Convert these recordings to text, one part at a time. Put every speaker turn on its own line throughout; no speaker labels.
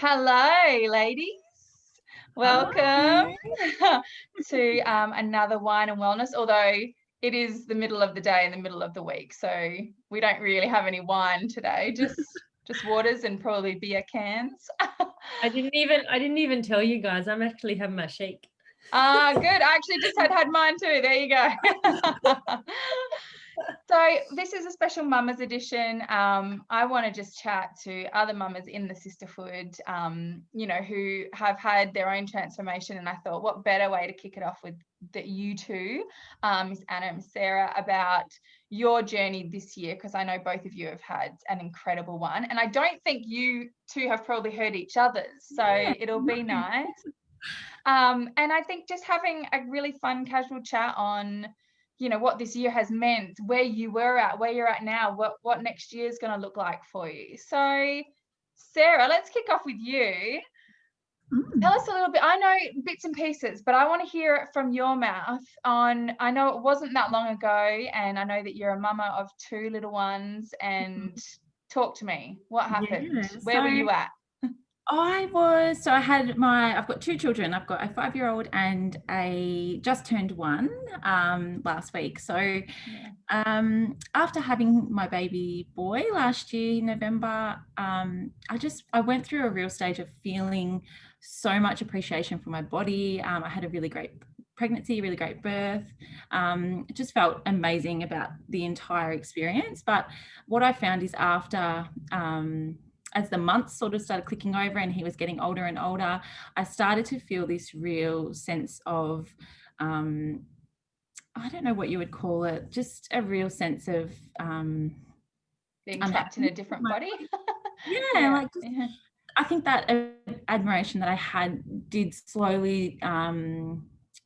Hello, ladies. Welcome
Hi.
to another wine and wellness. Although it is the middle of the day and the middle of the week, so we don't really have any wine today. Just waters and probably beer cans.
I didn't even tell you guys. I'm actually having my shake.
Good. I actually just had mine too. There you go. So this is a special Mummas edition. I want to just chat to other mamas in the sisterhood, who have had their own transformation. And I thought, what better way to kick it off with you two, Miss Anna and Sarah, about your journey this year, because I know both of you have had an incredible one. And I don't think you two have probably heard each other's, so
Yeah.
it'll be nice. And I think just having a really fun, casual chat on what this year has meant, where you were at, where you're at now, what next year is going to look like for you. So Sarah, let's kick off with you. Tell us a little bit. I know bits and pieces, but I want to hear it from your mouth on, I know it wasn't that long ago, and I know that you're a mama of two little ones, and talk to me. What happened?
Yeah.
Where were you at?
I've got two children. I've got a 5-year-old and a just turned one last week. So after having my baby boy last year in November, I went through a real stage of feeling so much appreciation for my body. I had a really great pregnancy, really great birth. It just felt amazing about the entire experience. But what I found is after as the months sort of started clicking over and he was getting older and older, I started to feel this real sense of, I don't know what you would call it, just a real sense of
being trapped in a different body.
I think that admiration that I had did slowly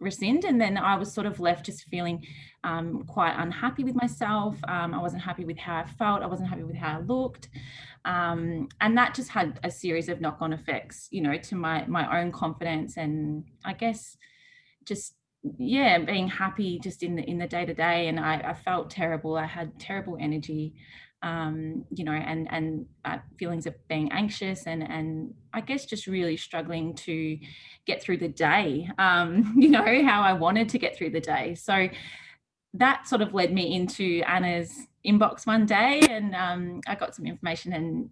rescind, and then I was sort of left just feeling quite unhappy with myself. I wasn't happy with how I felt. I wasn't happy with how I looked. And that just had a series of knock-on effects, to my own confidence, and I guess just being happy just in the day-to-day. And I felt terrible. I had terrible energy, and feelings of being anxious, and I guess just really struggling to get through the day, how I wanted to get through the day. So that sort of led me into Anna's inbox one day, and I got some information, and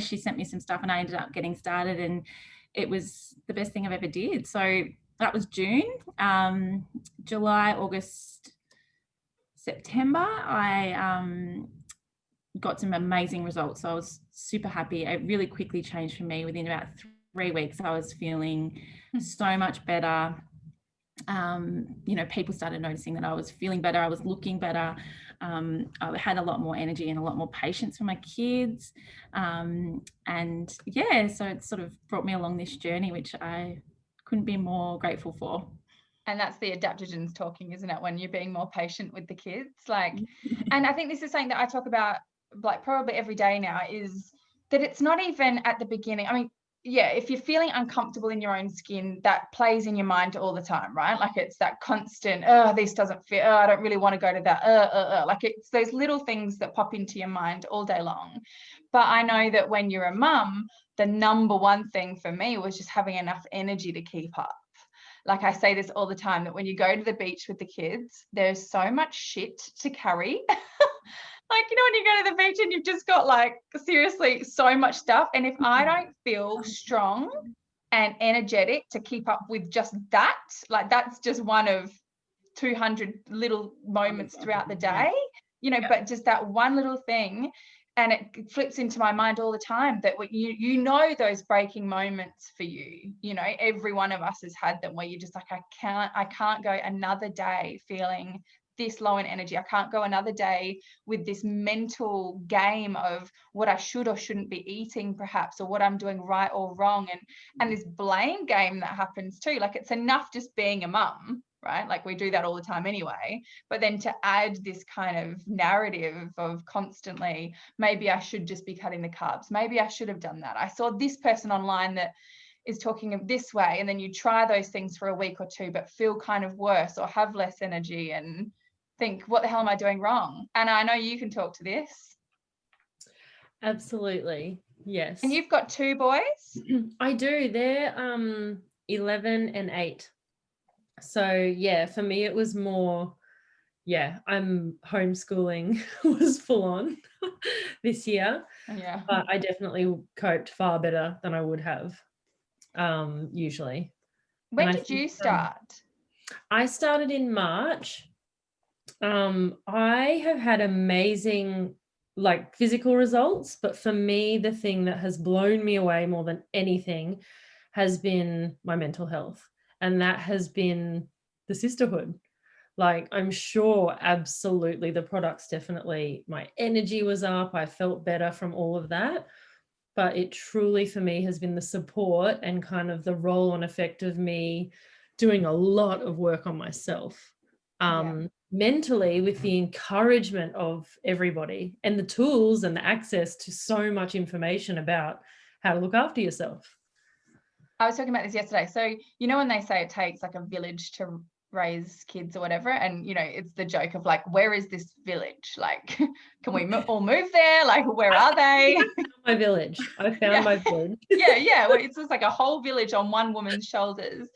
she sent me some stuff, and I ended up getting started, and it was the best thing I've ever did. So that was June. July, August, September, I got some amazing results. So I was super happy. It really quickly changed for me. Within about 3 weeks, I was feeling so much better. People started noticing that I was feeling better. I was looking better. I had a lot more energy and a lot more patience for my kids. So it sort of brought me along this journey, which I couldn't be more grateful for.
And that's the adaptogens talking, isn't it? When you're being more patient with the kids, and I think this is something that I talk about, probably every day now, is that it's not even at the beginning. I mean, if you're feeling uncomfortable in your own skin, that plays in your mind all the time, right? It's that constant, this doesn't fit, I don't really want to go to that, it's those little things that pop into your mind all day long. But I know that when you're a mum, the number one thing for me was just having enough energy to keep up. I say this all the time, that when you go to the beach with the kids, there's so much shit to carry. When you go to the beach and you've just got seriously so much stuff. And if I don't feel strong and energetic to keep up with just that, that's just one of 200 little moments throughout the day, but just that one little thing. And it flips into my mind all the time that those breaking moments for you, every one of us has had them, where you're just like, I can't go another day feeling this low in energy. I can't go another day with this mental game of what I should or shouldn't be eating, perhaps, or what I'm doing right or wrong. And this blame game that happens too. It's enough just being a mum, right? We do that all the time anyway. But then to add this kind of narrative of constantly, maybe I should just be cutting the carbs. Maybe I should have done that. I saw this person online that is talking of this way. And then you try those things for a week or two, but feel kind of worse or have less energy and think, what the hell am I doing wrong? And I know you can talk to this.
Absolutely.
Yes.
And you've got 2 boys?
I do. They're 11 and 8. So yeah, for me it was more, I'm homeschooling was full on this year.
Yeah.
But I definitely coped far better than I would have usually.
When
And
did you start?
I started in March. I have had amazing like physical results, but for me, the thing that has blown me away more than anything has been my mental health. And that has been the sisterhood. Like, I'm sure absolutely the products definitely, my energy was up. I felt better from all of that. But it truly for me has been the support and kind of the roll-on effect of me doing a lot of work on myself. Mentally, with the encouragement of everybody and the tools and the access to so much information about how to look after yourself.
I was talking about this yesterday. So, you know, when they say it takes like a village to raise kids or whatever, and, you know, it's the joke of like, where is this village? Like, can we all move there? Like, where are they?
My village. I found my village.
Yeah. Well, it's just like a whole village on one woman's shoulders.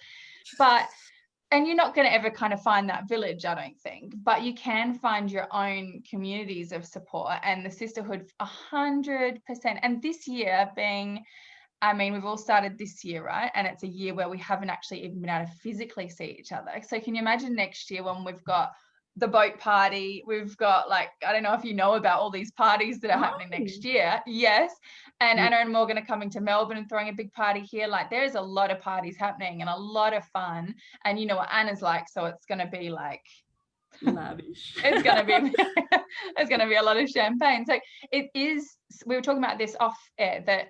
And you're not going to ever kind of find that village, I don't think, but you can find your own communities of support, and the sisterhood 100%. And this year being, I mean, we've all started this year, right? And it's a year where we haven't actually even been able to physically see each other. So can you imagine next year when we've got the boat party, we've got like, I don't know if you know about all these parties that are happening next year. Yes. And Anna and Morgan are coming to Melbourne and throwing a big party here. Like, there's a lot of parties happening and a lot of fun. And you know what Anna's like, so it's going to be like
lavish.
It's going to be there's going to be a lot of champagne. So it is, we were talking about this off air, that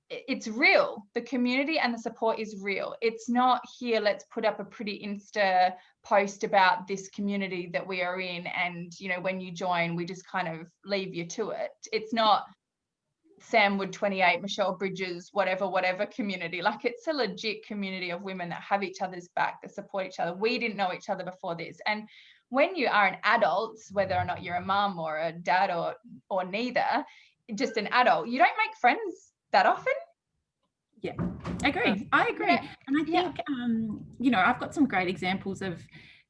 it's real. The community and the support is real. It's not here, let's put up a pretty Insta post about this community that we are in, and, you know, when you join, we just kind of leave you to it. It's not Sam Wood 28, Michelle Bridges, whatever community. Like, it's a legit community of women that have each other's back, that support each other. We didn't know each other before this. And when you are an adult, whether or not you're a mum or a dad or neither, just an adult, you don't make friends that often.
Yeah, I agree. Yeah. And I think, you know, I've got some great examples of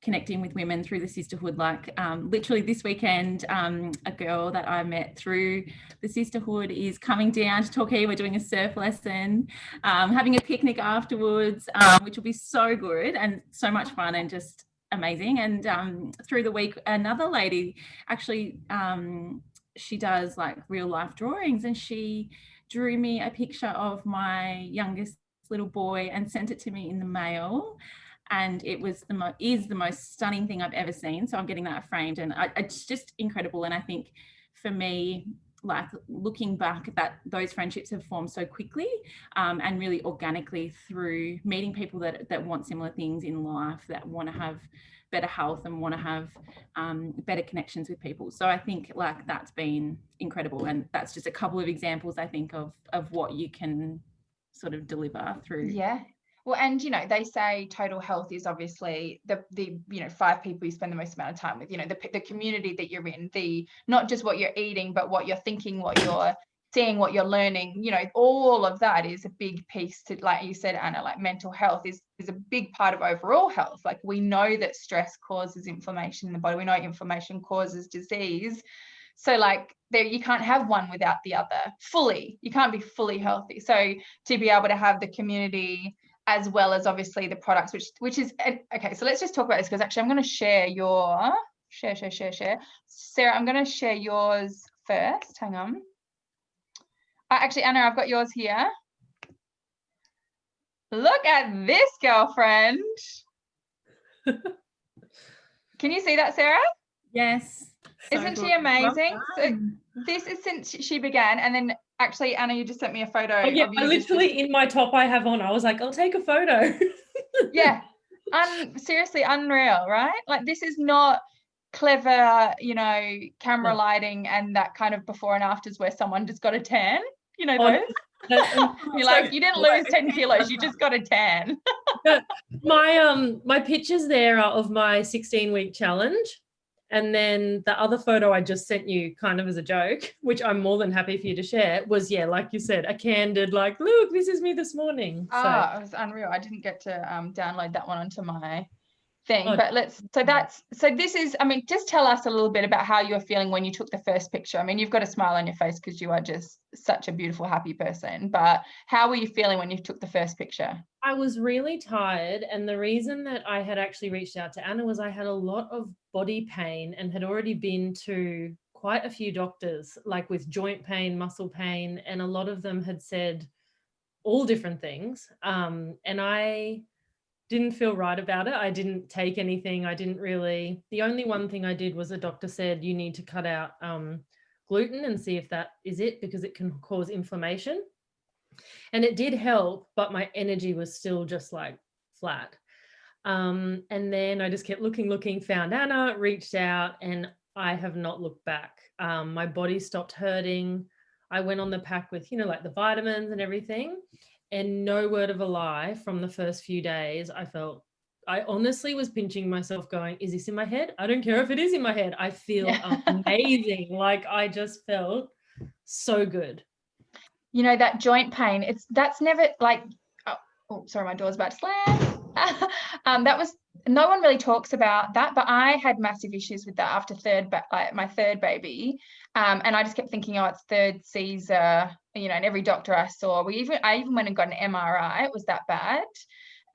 connecting with women through the sisterhood. Like literally this weekend, a girl that I met through the sisterhood is coming down to Torquay. We're doing a surf lesson, having a picnic afterwards, which will be so good and so much fun and just amazing. And through the week, another lady actually, she does like real life drawings, and she drew me a picture of my youngest little boy and sent it to me in the mail. And it was the most stunning thing I've ever seen. So I'm getting that framed, and it's just incredible. And I think for me, like looking back, that those friendships have formed so quickly and really organically through meeting people that want similar things in life, that want to have better health and want to have better connections with people. So I think like that's been incredible, and that's just a couple of examples, I think, of what you can sort of deliver through.
Yeah. Well, and, you know, they say total health is obviously the you know, 5 people you spend the most amount of time with, you know, the community that you're in, the not just what you're eating, but what you're thinking, what you're seeing, what you're learning, you know, all of that is a big piece to, like you said, Anna, like mental health is a big part of overall health. Like, we know that stress causes inflammation in the body. We know inflammation causes disease. So like there, you can't have one without the other fully. You can't be fully healthy. So to be able to have the community as well as obviously the products, which is okay. So let's just talk about this, because actually I'm going to share your share. Sarah, I'm going to share yours first. Hang on. Actually, Anna, I've got yours here. Look at this, girlfriend. Can you see that, Sarah?
Yes.
So isn't she amazing? So this is since she began, and then actually, Anna, you just sent me a photo.
Oh, yeah, I literally in my top I have on, I was like, I'll take a photo.
Yeah, seriously unreal, right? Like, this is not clever, you know, camera lighting and that kind of before and afters where someone just got a tan, you know, those. You're like, you didn't lose 10 kilos, you just got a tan.
My pictures there are of my 16-week challenge. And then the other photo I just sent you kind of as a joke, which I'm more than happy for you to share, was, yeah, like you said, a candid, like, look, this is me this morning.
Oh, it was unreal. I didn't get to download that one onto my thing,
Oh,
but this is, I mean, just tell us a little bit about how you were feeling when you took the first picture. I mean, you've got a smile on your face because you are just such a beautiful, happy person, but how were you feeling when you took the first picture?
I was really tired, and the reason that I had actually reached out to Anna was I had a lot of body pain and had already been to quite a few doctors, like with joint pain, muscle pain, and a lot of them had said all different things. And I didn't feel right about it. I didn't take anything. I didn't really, the only one thing I did was a doctor said you need to cut out gluten and see if that is it, because it can cause inflammation. And it did help, but my energy was still just like flat. And then I just kept looking, found Anna, reached out, and I have not looked back. My body stopped hurting. I went on the pack with, like the vitamins and everything. And no word of a lie, from the first few days, I honestly was pinching myself going, is this in my head? I don't care if it is in my head. I feel amazing. Like I just felt so good.
That joint pain, that's never like, oh, sorry, my door's about to slam. That was, no one really talks about that, but I had massive issues with that after my third baby. And I just kept thinking, oh, it's third Caesar, and every doctor I saw, I even went and got an MRI. It was that bad.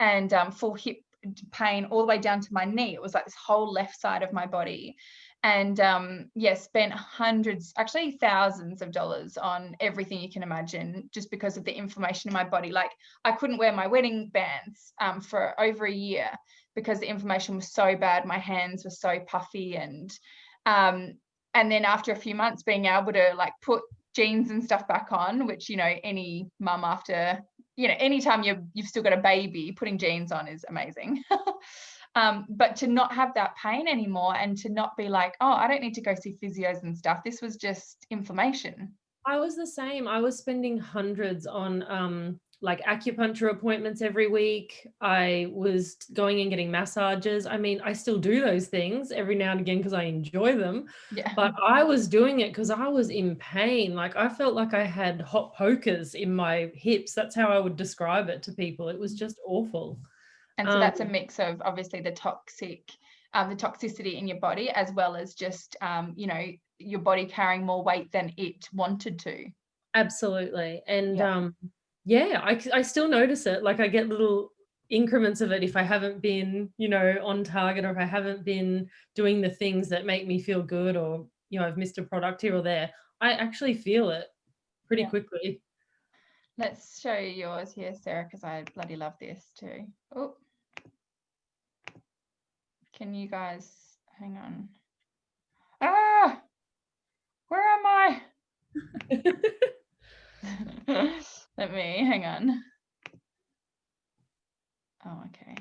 And full hip pain all the way down to my knee. It was like this whole left side of my body. And spent hundreds, actually thousands of dollars on everything you can imagine, just because of the inflammation in my body. Like I couldn't wear my wedding bands for over a year because the inflammation was so bad. My hands were so puffy, and then after a few months being able to like put jeans and stuff back on, which any mum after anytime you've still got a baby, putting jeans on is amazing. But to not have that pain anymore, and to not be like, oh, I don't need to go see physios and stuff. This was just inflammation.
I was the same. I was spending hundreds on like acupuncture appointments every week. I was going and getting massages. I mean, I still do those things every now and again because I enjoy them.
Yeah.
But I was doing it because I was in pain. Like I felt like I had hot pokers in my hips. That's how I would describe it to people. It was just awful.
And so that's a mix of obviously the toxicity in your body, as well as just, your body carrying more weight than it wanted to.
Absolutely. And I still notice it. Like I get little increments of it if I haven't been, on target, or if I haven't been doing the things that make me feel good, or, I've missed a product here or there. I actually feel it pretty quickly.
Let's show you yours here, Sarah, because I bloody love this too. Oh. Can you guys hang on? Where am I? Let me hang on. Oh, okay.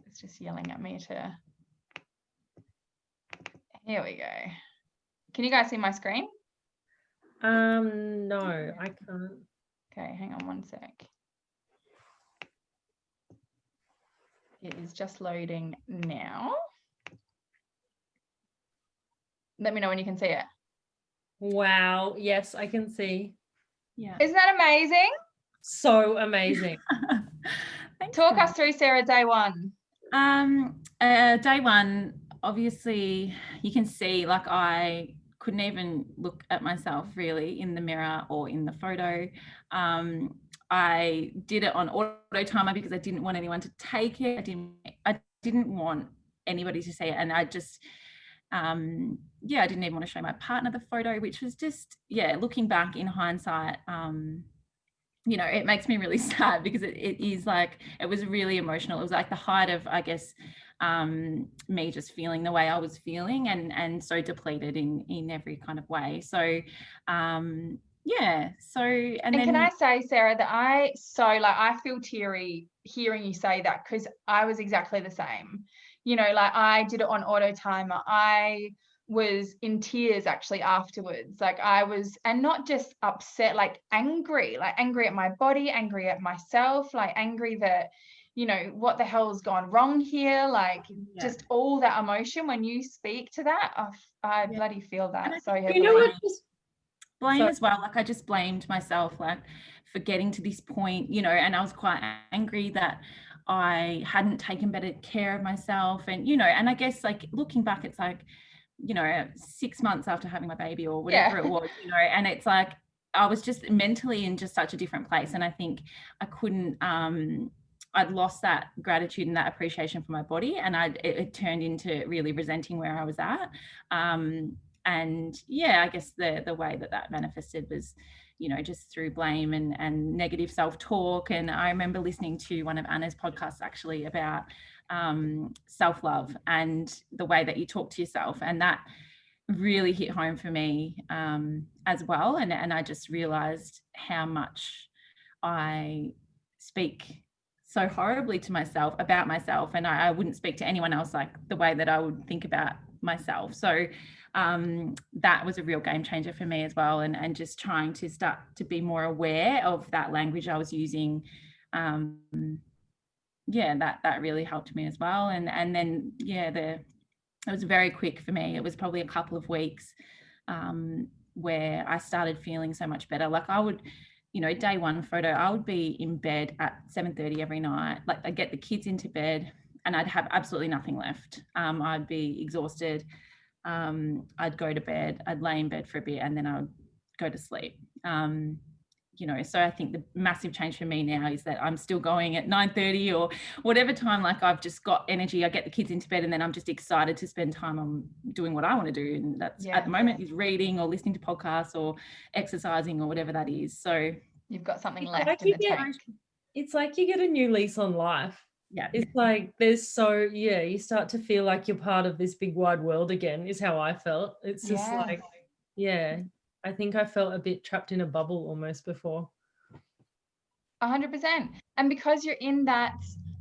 It's just yelling at me to. Here we go. Can you guys see my screen?
No, I can't.
Okay, hang on one sec. It is just loading now. Let me know when you can see it.
Wow. Yes, I can see.
Yeah.
Isn't that amazing?
So amazing.
Talk us through, Sarah, day one.
Day one, obviously you can see, like, I couldn't even look at myself really in the mirror or in the photo. I did it on auto timer because I didn't want anyone to take it. I didn't want anybody to see it. And I just, I didn't even want to show my partner the photo, which was just, looking back in hindsight, it makes me really sad because it is like, it was really emotional. It was like the height of, I guess, me just feeling the way I was feeling, and so depleted in every kind of way. So, and then
can I say, Sarah, that I feel teary hearing you say that, because I was exactly the same. Like I did it on auto timer. I was in tears actually afterwards. Like I was, and not just upset, like angry at my body, angry at myself, like angry that, you know, what the hell's gone wrong here? Like,
Yeah.
just all that emotion when you speak to that. I
Yeah.
bloody feel
And I
that so
think,
heavily.
You know what?
Blame as well. Like, I just blamed myself, like, for getting to this point, you know, and I was quite angry that I hadn't taken better care of myself. And, you know, and I guess, like, looking back, it's like, you know, 6 months after having my baby or whatever it was, you know, and it's like, I was just mentally in just such a different place. And I think I couldn't, I'd lost that gratitude and that appreciation for my body, and it turned into really resenting where I was at. And yeah, I guess the way that manifested was, you know, just through blame and negative self-talk. And I remember listening to one of Anna's podcasts actually about self-love and the way that you talk to yourself, and that really hit home for me as well. And I just realized how much I speak so horribly to myself about myself, and I wouldn't speak to anyone else like the way that I would think about myself. So that was a real game changer for me as well, and just trying to start to be more aware of that language I was using. Yeah, that really helped me as well. And then it was very quick for me. It was probably a couple of weeks where I started feeling so much better. Like, I would, you know, day one photo, I would be in bed at 7:30 every night. Like, I'd get the kids into bed and I'd have absolutely nothing left. I'd be exhausted. I'd go to bed, I'd lay in bed for a bit, and then I would go to sleep. You know, so I think the massive change for me now is that I'm still going at 9:30 or whatever time. Like, I've just got energy. I get the kids into bed, and then I'm just excited to spend time on doing what I want to do. And that's at the moment is reading or listening to podcasts or exercising or whatever that is. So
you've got something left in the tank.
It's like you get a new lease on life.
Yeah.
It's like you start to feel like you're part of this big wide world again, is how I felt. It's just like, I think I felt a bit trapped in a bubble almost before.
100%. And because you're in that,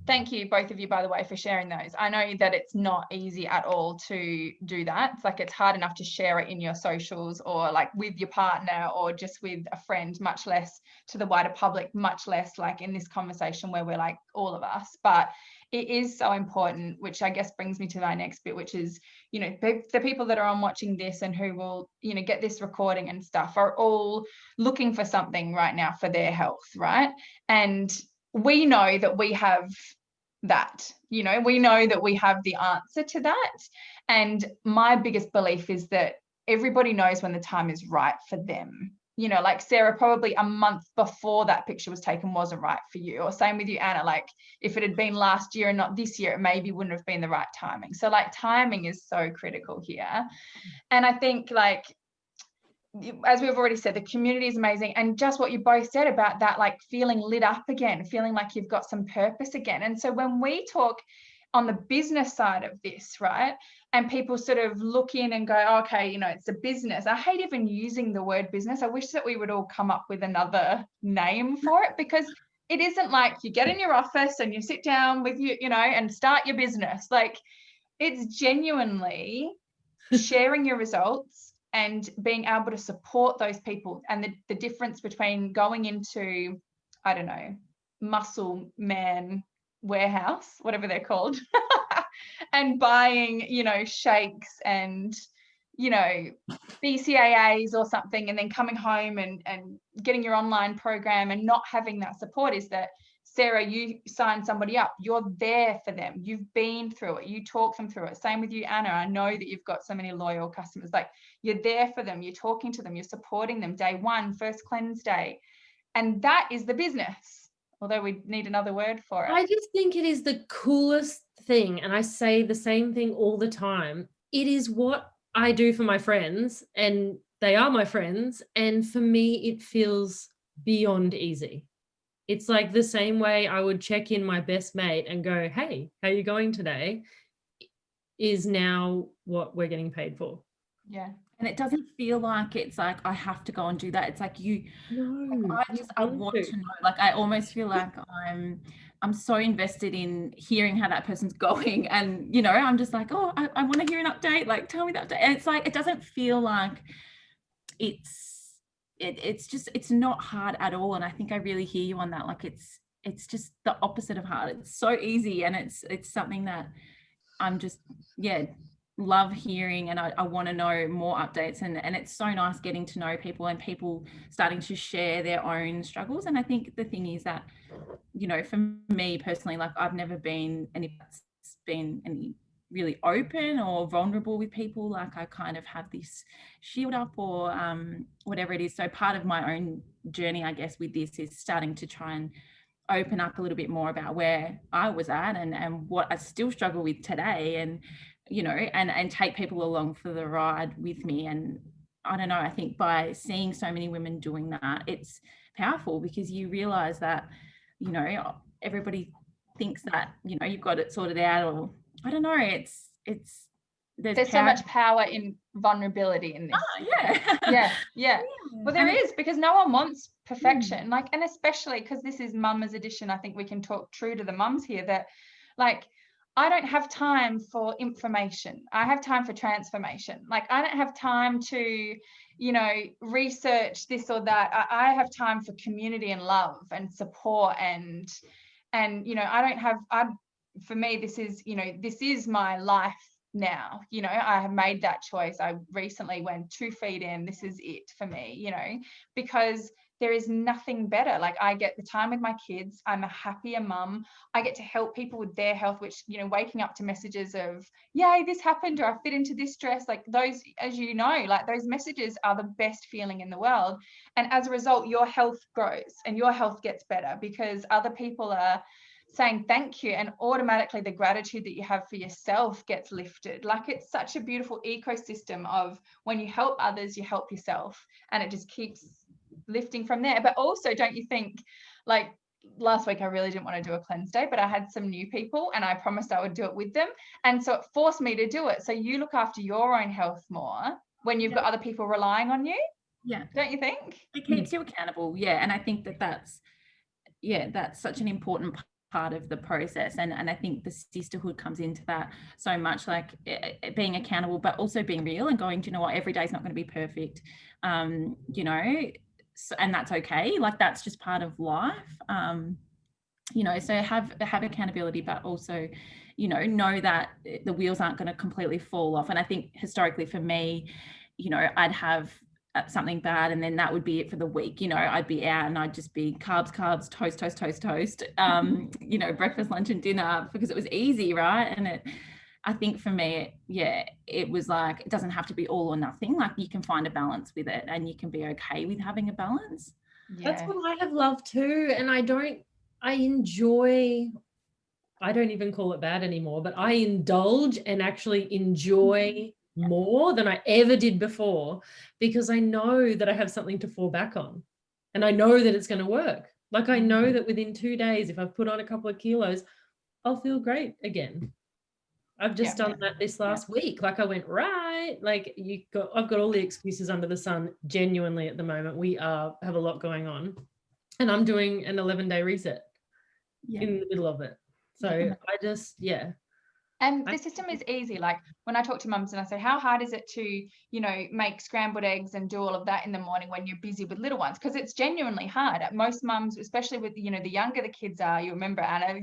thank you both of you, by the way, for sharing those. I know that it's not easy at all to do that. It's like, it's hard enough to share it in your socials or like with your partner or just with a friend, much less to the wider public, much less like in this conversation where we're like all of us. But it is so important, which I guess brings me to my next bit, which is, you know, the people that are on watching this and who will, you know, get this recording and stuff are all looking for something right now for their health, right? And we know that we have that, you know, we know that we have the answer to that. And my biggest belief is that everybody knows when the time is right for them. You know, like Sarah, probably a month before that picture was taken wasn't right for you. Or same with you, Anna, like if it had been last year and not this year, it maybe wouldn't have been the right timing. So like timing is so critical here. And I think, like, as we've already said, the community is amazing. And just what you both said about that, like feeling lit up again, feeling like you've got some purpose again. And so when we talk on the business side of this, right, and people sort of look in and go, oh, okay, you know, it's a business. I hate even using the word business. I wish that we would all come up with another name for it, because it isn't like you get in your office and you sit down with you know, and start your business. Like, it's genuinely sharing your results and being able to support those people. And the difference between going into, I don't know, Muscle Man warehouse, whatever they're called, and buying, you know, shakes and, you know, BCAAs or something, and then coming home and getting your online program and not having that support, is that, Sarah, you sign somebody up, you're there for them, you've been through it, you talk them through it. Same with you, Anna. I know that you've got so many loyal customers. Like, you're there for them, you're talking to them, you're supporting them day one, first cleanse day. And that is the business, although we need another word for it.
I just think it is the coolest thing, and I say the same thing all the time. It is what I do for my friends, and they are my friends, and for me it feels beyond easy. It's like the same way I would check in my best mate and go, hey, how are you going today? Is now what we're getting paid for.
Yeah.
And it doesn't feel like it's like I have to go and do that. It's like I want to know. Like, I almost feel like I'm so invested in hearing how that person's going, and you know, I'm just like, oh, I want to hear an update. Like, tell me the update. And it's like, it doesn't feel like it's just, it's not hard at all. And I think I really hear you on that. Like, it's just the opposite of hard. It's so easy, and it's something that I'm just, love hearing, and I want to know more updates, and it's so nice getting to know people and people starting to share their own struggles. And I think the thing is that, for me personally, like I've never been any really open or vulnerable with people. Like I kind of have this shield up or whatever it is. So part of my own journey, I guess, with this is starting to try and open up a little bit more about where I was at and what I still struggle with today, and and take people along for the ride with me. And I don't know, I think by seeing so many women doing that, it's powerful, because you realize that everybody thinks that you've got it sorted out, or I don't know, there's
so much power in vulnerability in this. Yeah. Well, there is, because no one wants perfection. Like, and especially because this is Mumma's edition, I think we can talk true to the mums here, that like, I don't have time for information. I have time for transformation. Like, I don't have time to, research this or that. I have time for community and love and support and for me, this is my life now. I have made that choice. I recently went 2 feet in. This is it for me, because there is nothing better. Like, I get the time with my kids. I'm a happier mum. I get to help people with their health, which, waking up to messages of, yay, this happened, or I fit into this dress. Like those, as like those messages are the best feeling in the world. And as a result, your health grows and your health gets better because other people are saying thank you, and automatically the gratitude that you have for yourself gets lifted. Like, it's such a beautiful ecosystem of when you help others, you help yourself, and it just keeps lifting from there. But also, don't you think, like last week I really didn't want to do a cleanse day, but I had some new people and I promised I would do it with them, and so it forced me to do it. So you look after your own health more when you've got other people relying on you. Don't you think?
It keeps you accountable. And I think that's such an important part of the process, and I think the sisterhood comes into that so much, like being accountable, but also being real and going, do you know what, every day is not going to be perfect, and that's okay. Like, that's just part of life, so have accountability, but also know that the wheels aren't going to completely fall off. And I think historically for me, I'd have something bad, and then that would be it for the week. I'd be out and I'd just be carbs, toast, breakfast, lunch and dinner, because it was easy, right? And I think for me, it was like, it doesn't have to be all or nothing. Like, you can find a balance with it, and you can be okay with having a balance.
That's what I have loved too. And I don't even call it bad anymore, but I indulge and actually enjoy more than I ever did before, because I know that I have something to fall back on, and I know that it's going to work. Like, I know that within 2 days, if I've put on a couple of kilos, I'll feel great again. I've just done that this last week. Like, I went, right, like I've got all the excuses under the sun. Genuinely, at the moment, we have a lot going on, and I'm doing an 11-day reset in the middle of it. So I just,
And the system is easy. Like, when I talk to mums and I say, how hard is it to, make scrambled eggs and do all of that in the morning when you're busy with little ones? Because it's genuinely hard. Most mums, especially with, the younger the kids are, you remember, Anna,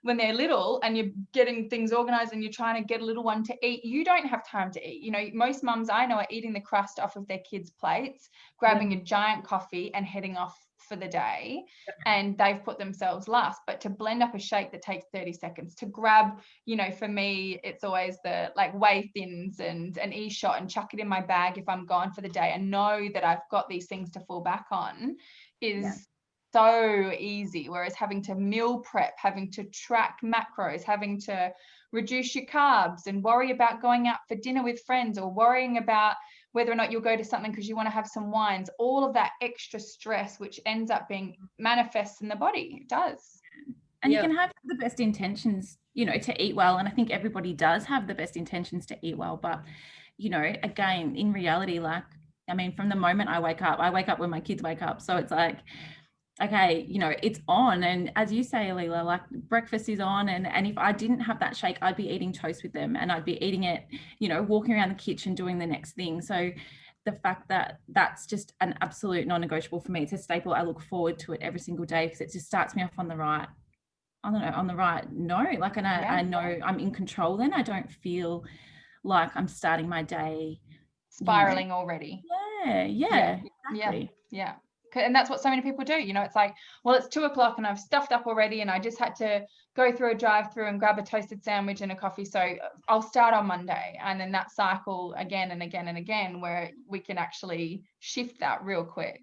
when they're little and you're getting things organized and you're trying to get a little one to eat, you don't have time to eat. Most mums I know are eating the crust off of their kids' plates, grabbing a giant coffee and heading off for the day, and they've put themselves last. But to blend up a shake that takes 30 seconds, to grab, for me, it's always the whey thins and an e-shot and chuck it in my bag if I'm gone for the day, and know that I've got these things to fall back on is so easy. Whereas having to meal prep, having to track macros, having to reduce your carbs and worry about going out for dinner with friends, or worrying about whether or not you'll go to something because you want to have some wines, all of that extra stress, which ends up being manifests in the body. It does.
And you can have the best intentions, to eat well. And I think everybody does have the best intentions to eat well. But, again, in reality, from the moment I wake up when my kids wake up. So it's like, okay, it's on. And as you say, Alila, like, breakfast is on. And if I didn't have that shake, I'd be eating toast with them, and I'd be eating it, walking around the kitchen, doing the next thing. So the fact that that's just an absolute non-negotiable for me. It's a staple. I look forward to it every single day because it just starts me off on the right, I don't know, on the right note. Like, and I know I'm in control then. I don't feel like I'm starting my day
spiraling already.
Yeah, exactly.
Yeah. And that's what so many people do. It's like, well, it's 2:00 and I've stuffed up already and I just had to go through a drive-through and grab a toasted sandwich and a coffee. So I'll start on Monday. And then that cycle again and again and again, where we can actually shift that real quick.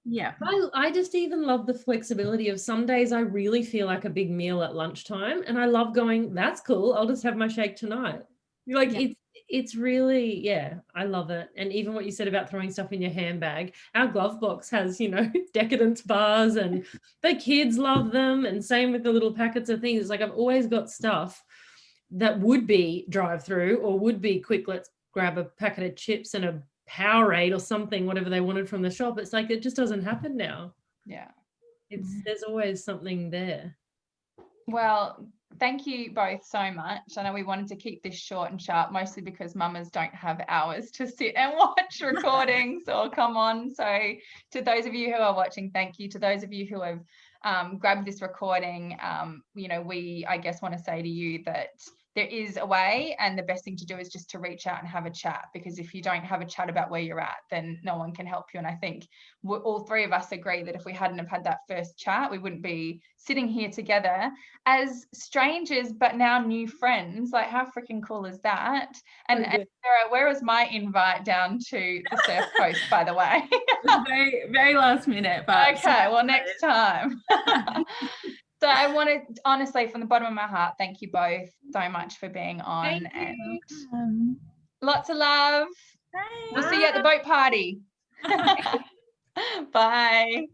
Yeah.
I just even love the flexibility of some days I really feel like a big meal at lunchtime and I love going, that's cool, I'll just have my shake tonight. Like, it's really, yeah, I love it. And even what you said about throwing stuff in your handbag, our glove box has, decadence bars and the kids love them. And same with the little packets of things. It's like I've always got stuff that would be drive-through or would be quick, let's grab a packet of chips and a Powerade or something, whatever they wanted from the shop. It's like, it just doesn't happen now.
Yeah.
There's always something there.
Well, thank you both so much. I know we wanted to keep this short and sharp, mostly because mamas don't have hours to sit and watch recordings or come on. So to those of you who are watching, thank you. To those of you who have grabbed this recording, we, I guess, want to say to you that there is a way, and the best thing to do is just to reach out and have a chat, because if you don't have a chat about where you're at, then no one can help you. And I think all three of us agree that if we hadn't have had that first chat, we wouldn't be sitting here together as strangers, but now new friends. Like, how freaking cool is that? And Sarah, where was my invite down to the surf coast, by the way?
very, very last minute, but
okay, well, next time. So I want to, honestly, from the bottom of my heart, thank you both so much for being on. And lots of love.
Thanks.
We'll see you at the boat party. Bye.
Bye.